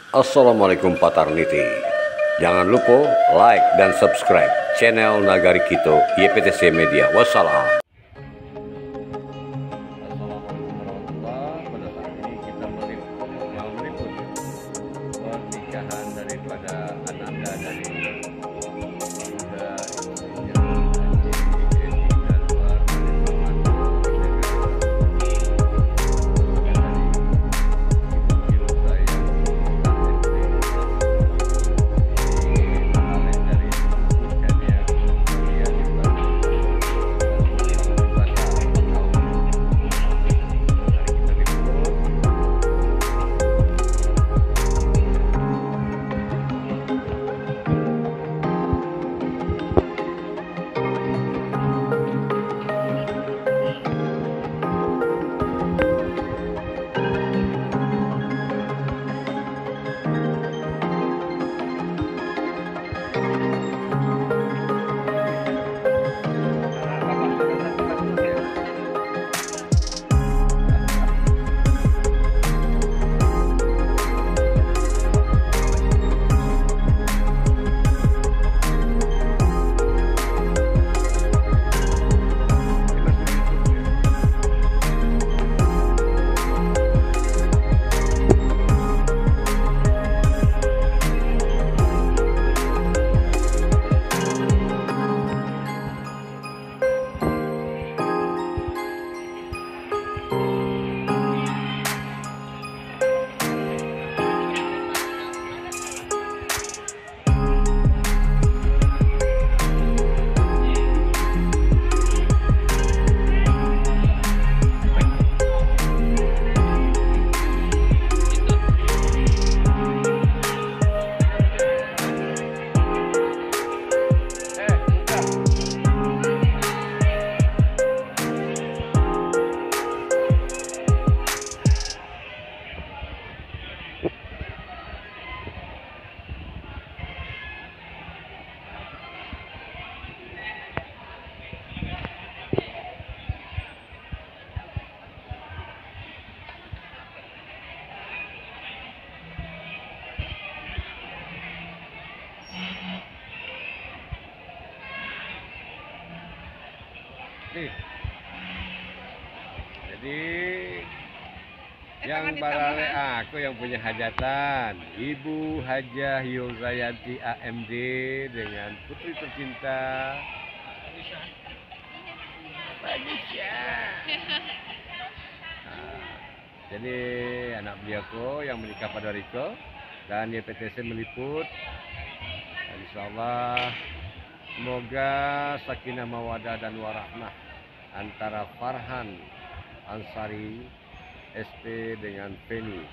Assalamualaikum Patarniti. Jangan lupa like dan subscribe channel Nagari Kito YPTC Media. Wassalam. Assalamualaikum warahmatullahi wabarakatuh. Pada saat ini kita meliput pernikahan daripada Ananda dari Bunda Jadi yang barale aku yang punya hajatan, Ibu Hajah Yulzayanti AMD dengan putri tercinta Panisha. Jadi anak beliauku yang menikah pada Riko dan YPTC meliput. Dan insyaallah semoga sakinah mawadah dan warahmah antara Farhan Ansari SP dengan Penny.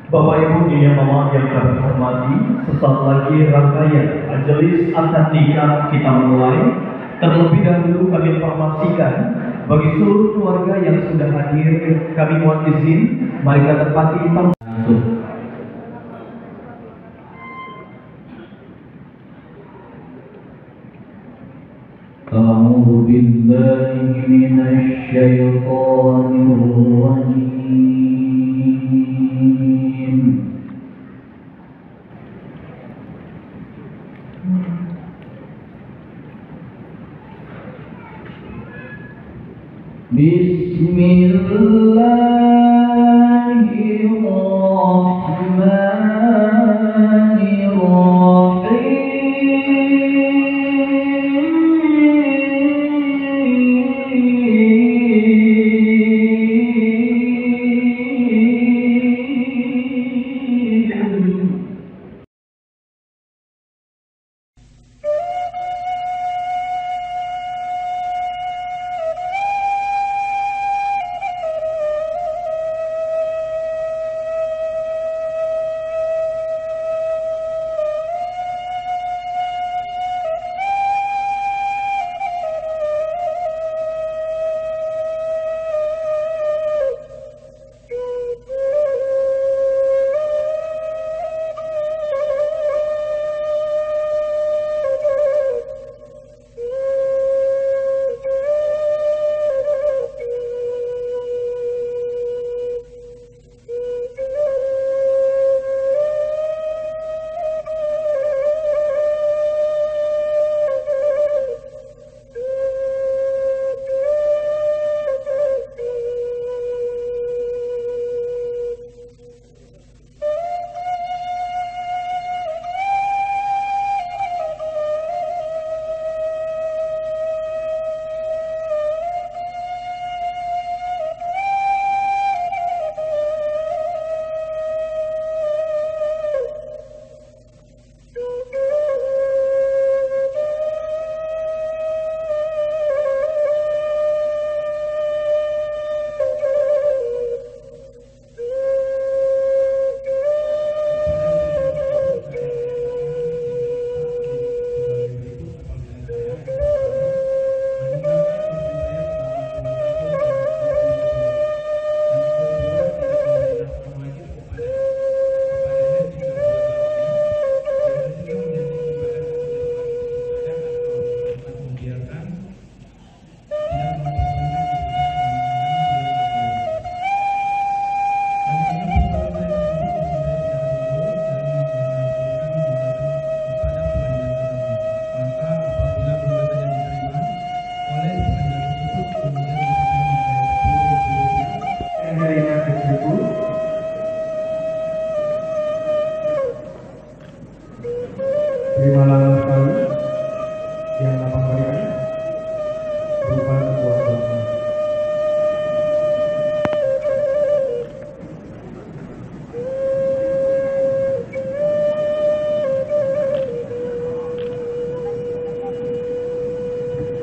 Bapak Ibu yang mama yang kami hormati, sesaat lagi rangkaian majelis akad nikah kita mulai. Terlebih dahulu kami informasikan bagi seluruh keluarga yang sudah hadir, kami mohon izin mereka tepati tempat. A'udzu billahi minasy syaithanir rajim.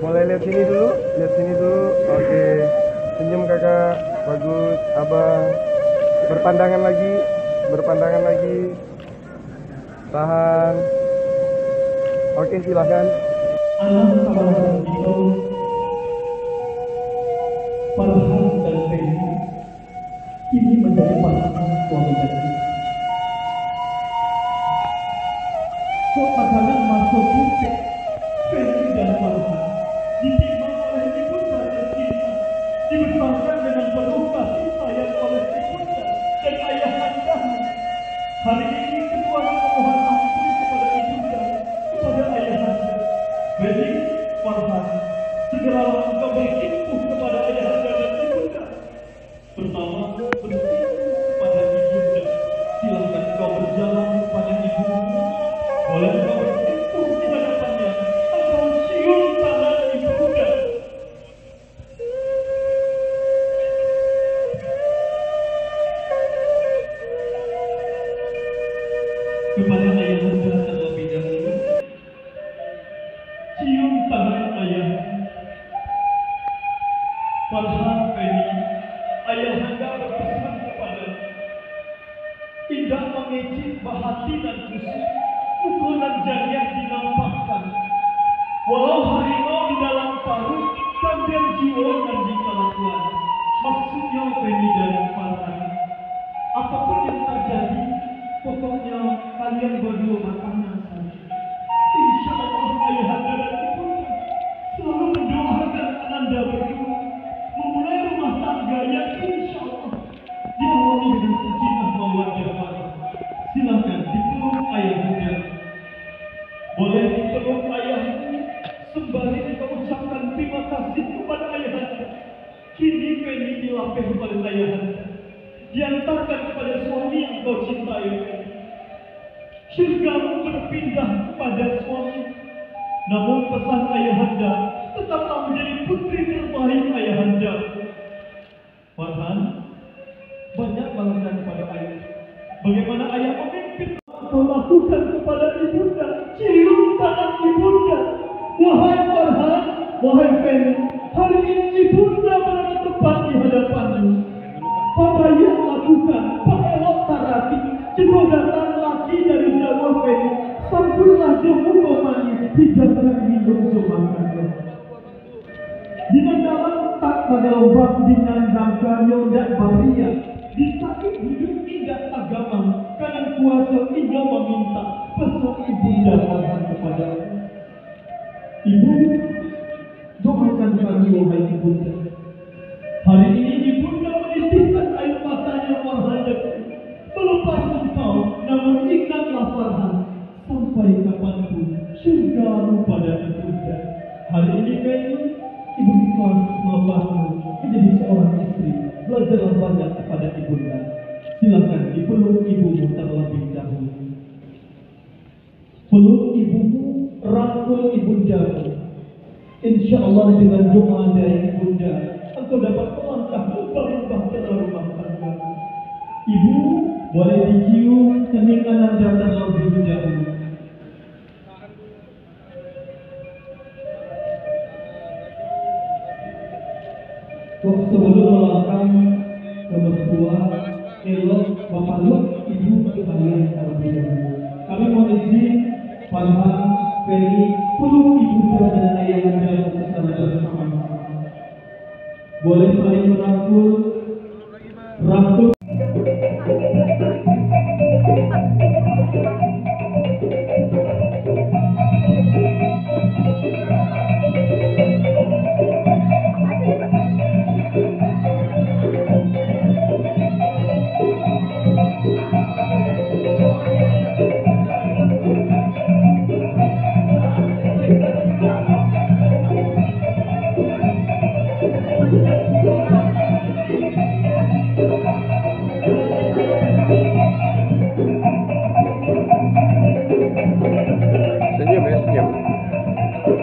Mulai lihat sini dulu, lihat sini dulu. Oke, senyum kakak, bagus. Abang, berpandangan lagi, berpandangan lagi. Tahan. Oke, silakan. Anak kawasan itu Farhan dan Feni kini menjadi pasangan suami dan istri. Kok pasangan masuk musik Feni dan Farhan ditimbang oleh ibunda dan kita, dibesarkan dengan penuh kasih sayang oleh ibunda dan ayahanda. Hari ini keduanya memohon ampun kepada ibunda, kepada ayahanda. Feni, Farhan, segeralah engkau bersimpuh kepada ayahanda dan ibunda. Pertama, bersimpuh kepada ibunda. Silakan kau berjalan kepada ibumu. Boleh kau bersimpuh di hadapannya. Engkau cium tangan ibunda. Kepada ayahanda terlebih dahulu. Cium tangan ayah. Farhan, Feni, ayahanda berpesan kepada tidak mengejek bahati dan kusuk, pukulan jariah dinampakkan. Walau harimau di dalam parut, kambian jiwa dan di kelakuan. Maksudnya Feni dan Farhan, apapun yang terjadi, pokoknya kalian berdua berpanas saja. Insya Allah ayahanda dan ibunda selalu mendoakan Anda berdua memulai rumah tangga yang insya Allah diawali dengan sakinah mawaddah warahmah. Silakan dipeluk ayahanda. Boleh dipeluk ayahmu sembari kita ucapkan terima kasih kepada ayahanda. Kini Feni dilapih oleh ayahanda, diantarkan kepada suami yang kau cintai. Syurgamu berpindah kepada suami. Namun pesan ayahanda tetaplah menjadi putri terbaik ayahanda. Farhan, banyak balasan kepada ayah. Bagaimana ayah memimpin kau lakukan kepada ibunda. Cium tangan ibunda. Wahai Farhan, wahai Feni, hari ini ibunda berada tepat di hadapanmu. Apa yang lakukan? Pakai otak lagi. Jika datang lagi dari Jawa Feni, sambutlah jamu manis, hidangkan minum makannya. Di dalam tak pada obat dengan rangkanya dan bahaya, di sakit hidup tidak agama, karena kuasa tidak meminta pesan ibunda Farhan kepada ibu. Doakan kami wahai ibunda. Hari ini ibunda menitikkan air matanya Farhan melepas engkau, namun ingatlah Farhan, sampai kapanpun syurgamu pada ibunda. Hari ini Feni, ibu ikhlas melepasmu menjadi seorang istri. Belajarlah banyak kepada ibunda. Silakan dipeluk ibumu terlebih dahulu. Peluk ibumu, rangkul ibundamu. Insya Allah dengan doa dari ibunda, engkau dapat melangkah berlimpah dalam rumah tangga. Ibu, boleh dicium kening Anda terlebih dahulu. Sebelum melangkah ke mertua, elok memeluk ibu kalian terlebih dahulu. Kami mohon izin, Farhan, Feni, peluk ibunda dan ayahanda secara bersama-sama. Boleh saling merangkul, rangkul.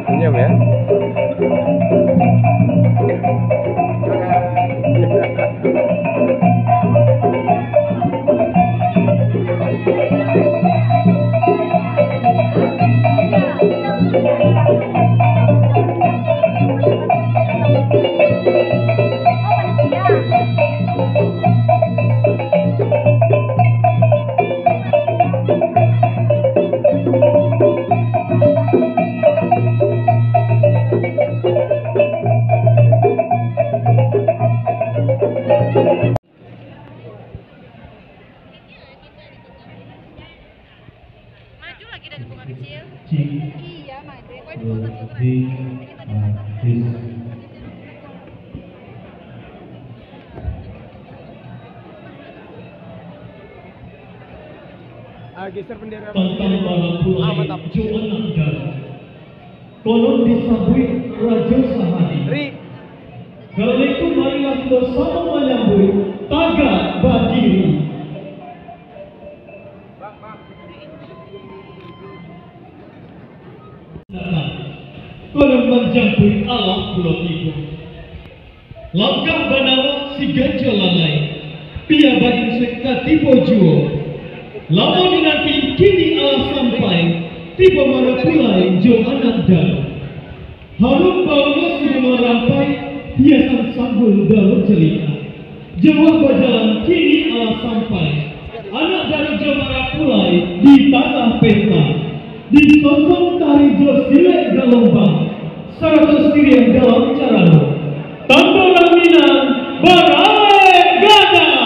Senyum ya. take his Geser bendera. tentang para pulai Mantap. Joan Nagdal. Tolong disambut Raja Sahadi. Ri. Karena itu marilah bersama menyambut Taga Badiri. Tolong menjambut Allah Pulau Tiga. Langkah banawa si gajah lalai. Pia bagi seka tibo juo. Lama dinanti kini Allah sampai. Tiba mana pulai Joan Nagdal. Harum baunya sudah merampai. Hiasan sanggul dalam cerita. Jawa berjalan kini Allah sampai. Anak dari Jomara Pulai di tanah pesta. Disosong tari Josile Galombang. 100 diri dalam carano. Tantoran Minang Barawe Gadang.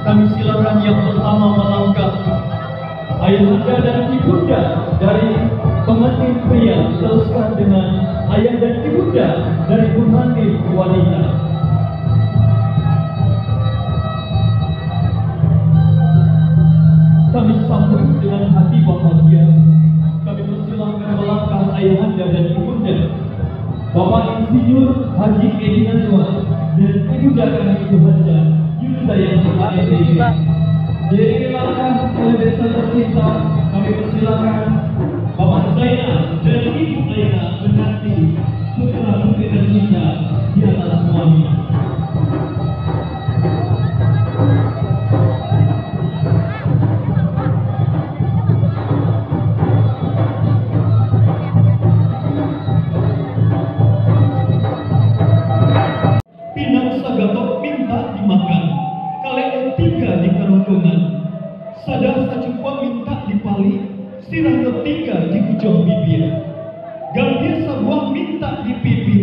Kami silakan yang pertama melangkah. Ayahanda dan ibunda dari pengantin pria teruskan dengan ayah dan ibunda dari pengantin wanita. Kami sambut dengan hati bahagia. Kami persilahkan melangkah ayahanda dan ibunda Bapak Insinyur Haji Edi Nazwa dan ibunda kami Subhanja Yudhayang AMDG. Diiringkan oleh desa tercinta, kami persilakan Bapak Zainal dan Ibu Aina menanti putra putri tercinta di atas suami. Pinang Sagatok minta dimakan. Kaleo 3 di kerongkongan, sadar sacupa minta dipali, sirah 3 di ujung bibir, gambir sebuah minta di pipi,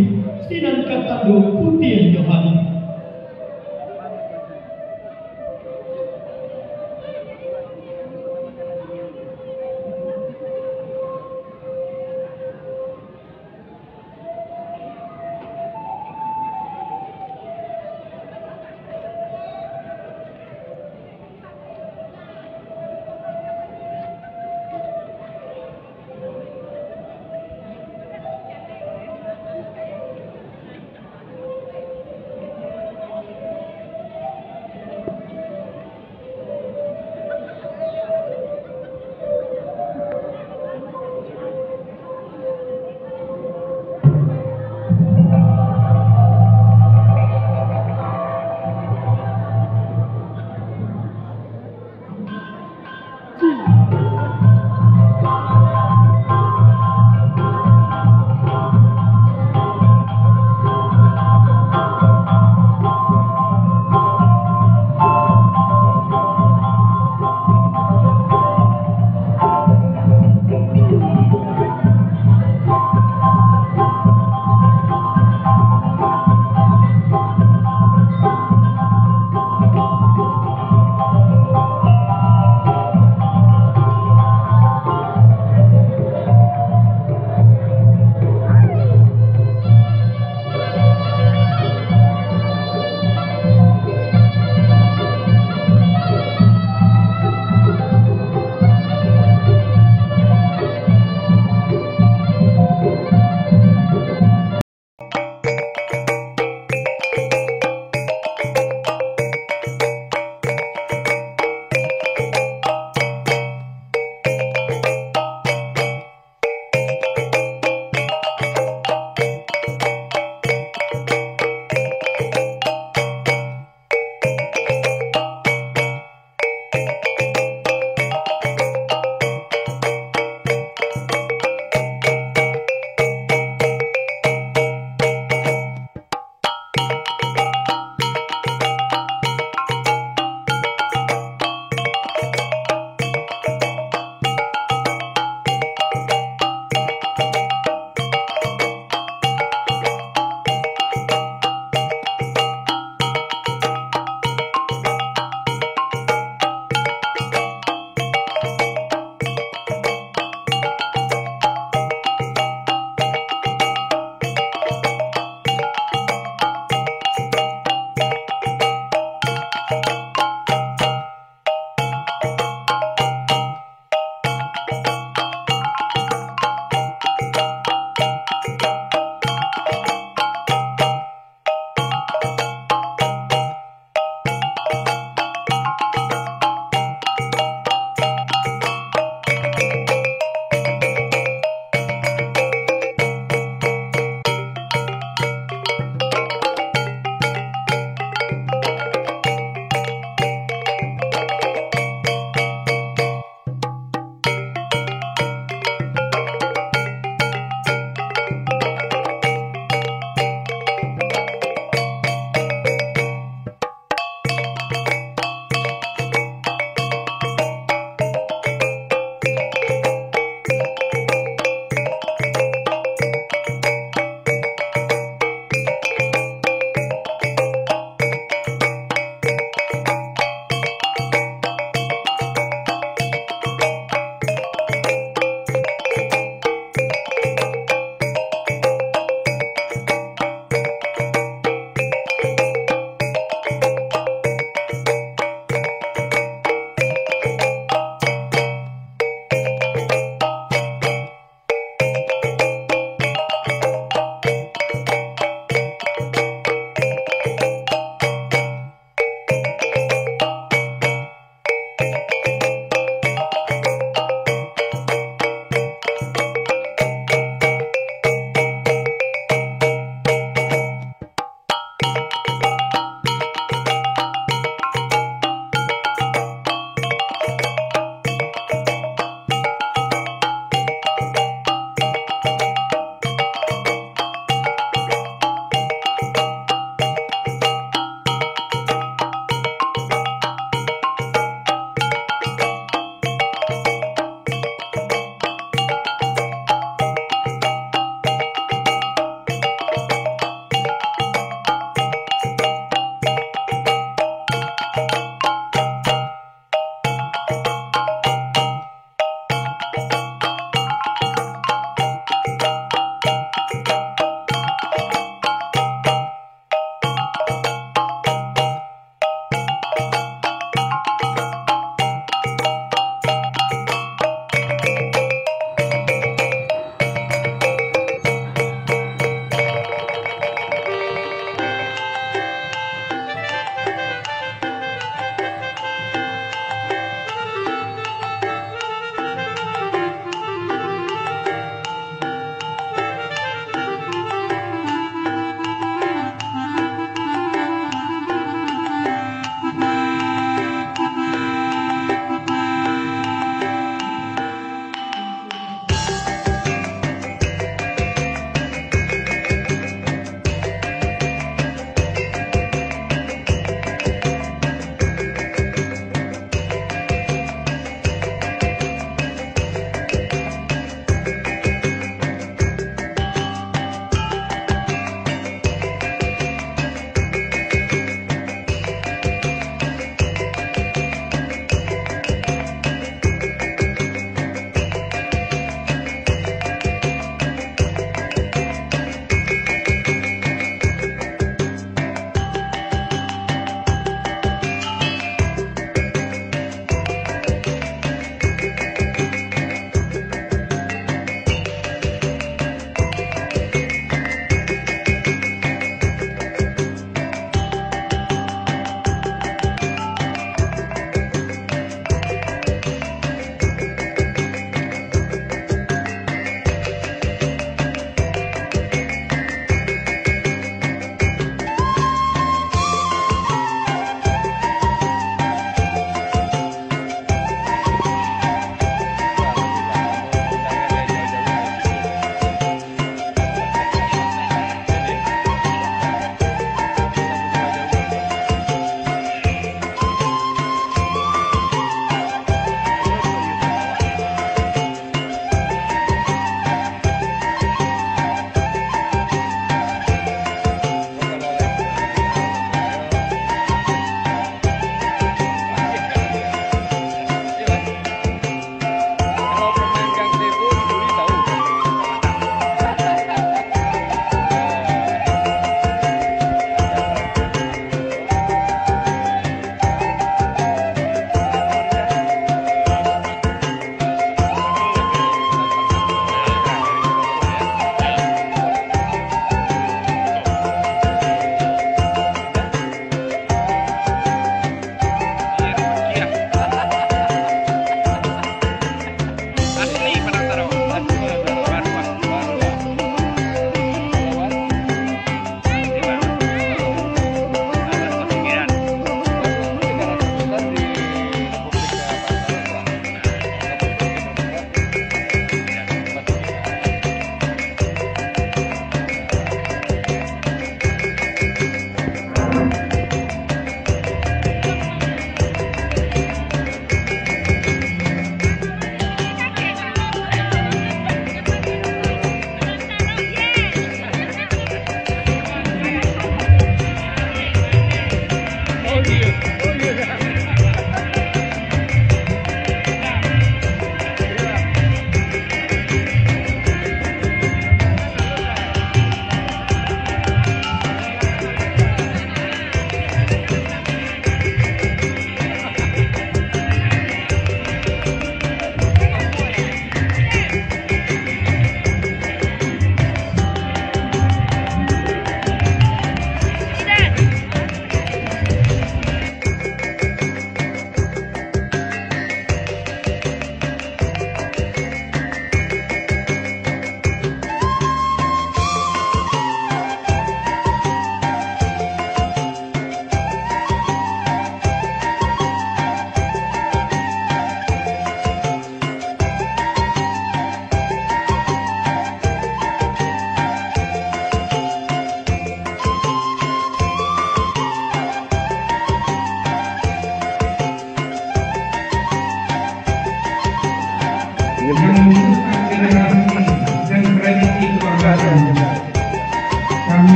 sinan katado putih Yohani.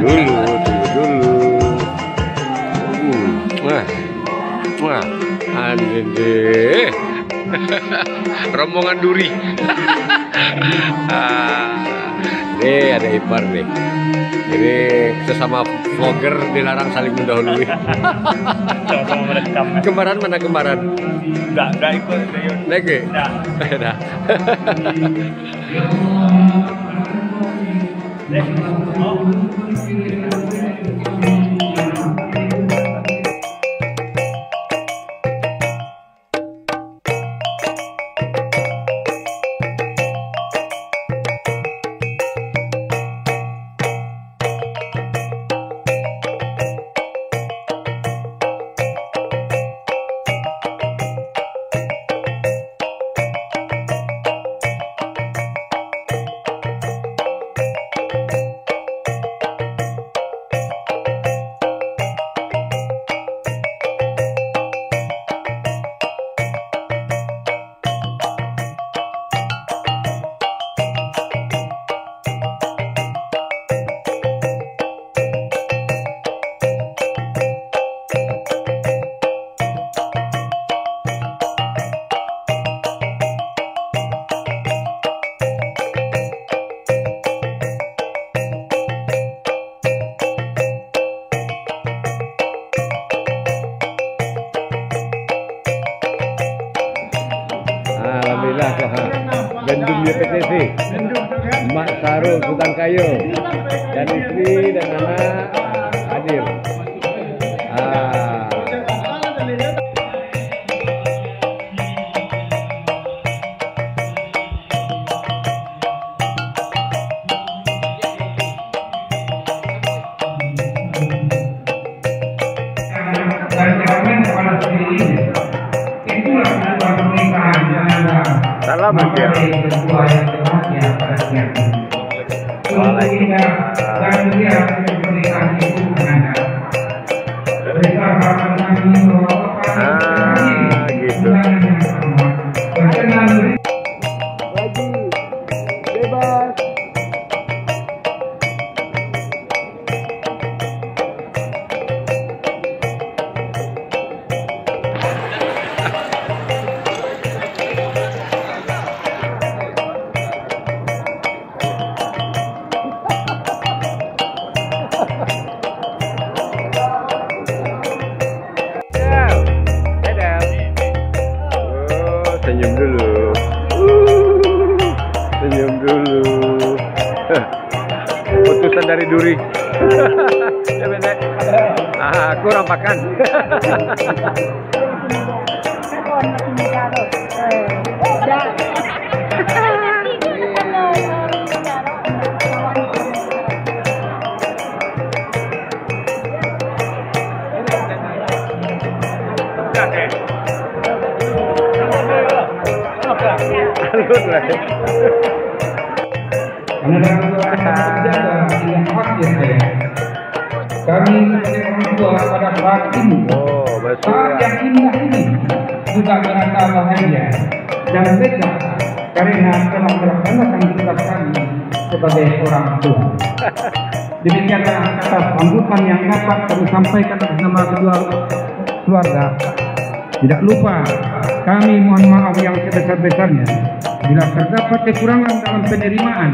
Tunggu dulu. Wah, deh. Rombongan duri. Nih ada ipar nih. Ini sesama vlogger dilarang saling mendahului. Sama-sama merekam. Kembaran mana kembaran? Enggak ikut. Lagi? Enggak. Alhamdulillah Bendum YPTC, Mak Sarul Sultan Kayu dan istri dan anak hadir. Salam ya. Gitu. Bebas. Senyum dulu. Senyum dulu. Putusan dari duri. Ya bener. Aku rampakan. Kami sebagai orang tua pada saat ini, saat yang indah ini juga merasa bahagia dan lega karena telah melaksanakan tugas kami sebagai orang tua. Demikianlah kata sambutan yang dapat kami sampaikan atas nama kedua keluarga. Tidak lupa kami mohon maaf yang sebesar-besarnya bila terdapat kekurangan dalam penerimaan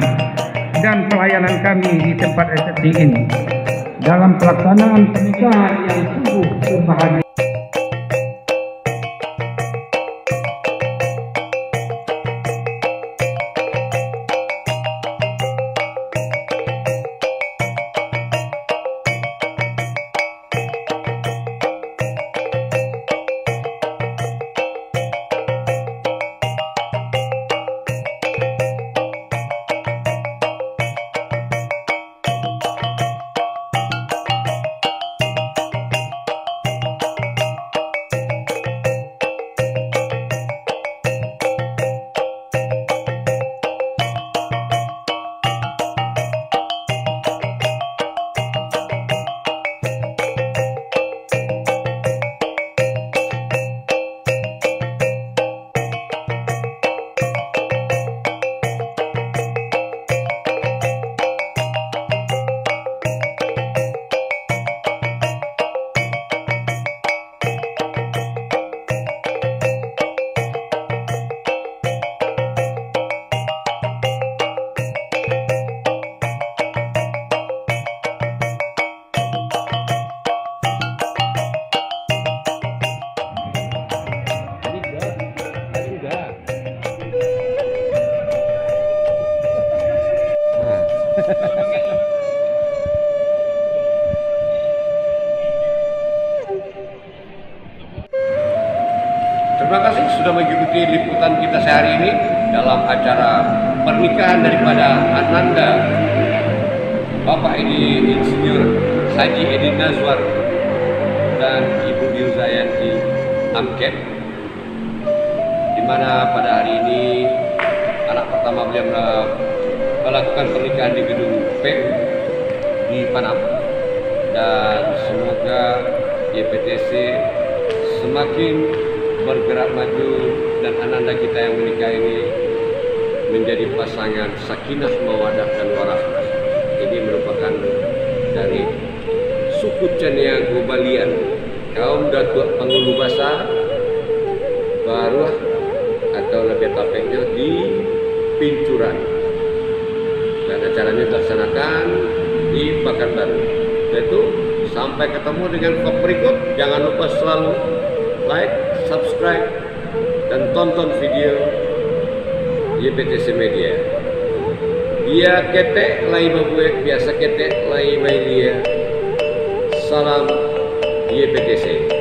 dan pelayanan kami di tempat resepsi ini dalam pelaksanaan pernikahan yang sungguh berbahagia. Terima kasih sudah mengikuti liputan kita sehari ini dalam acara pernikahan daripada Ananda Bapak Insinyur Haji Edi Nazwar dan Ibu Yuzayanti Amket, di mana pada hari ini anak pertama beliau melakukan pernikahan di gedung P di Panam, dan semoga YPTC semakin bergerak maju dan Ananda kita yang menikah ini menjadi pasangan sakinah mawadah dan warahmah. Ini merupakan dari suku Cania Gobalian, kaum Datuk Penghulu Basah Baruah atau lebih tepatnya di Pincuran, dan acaranya dilaksanakan di Pekanbaru. Itu sampai ketemu dengan vlog berikut. Jangan lupa selalu like, subscribe, dan tonton video YPTC Media. Dia ketek lai babuek, biasa ketek lai mailia. Salam YPTC.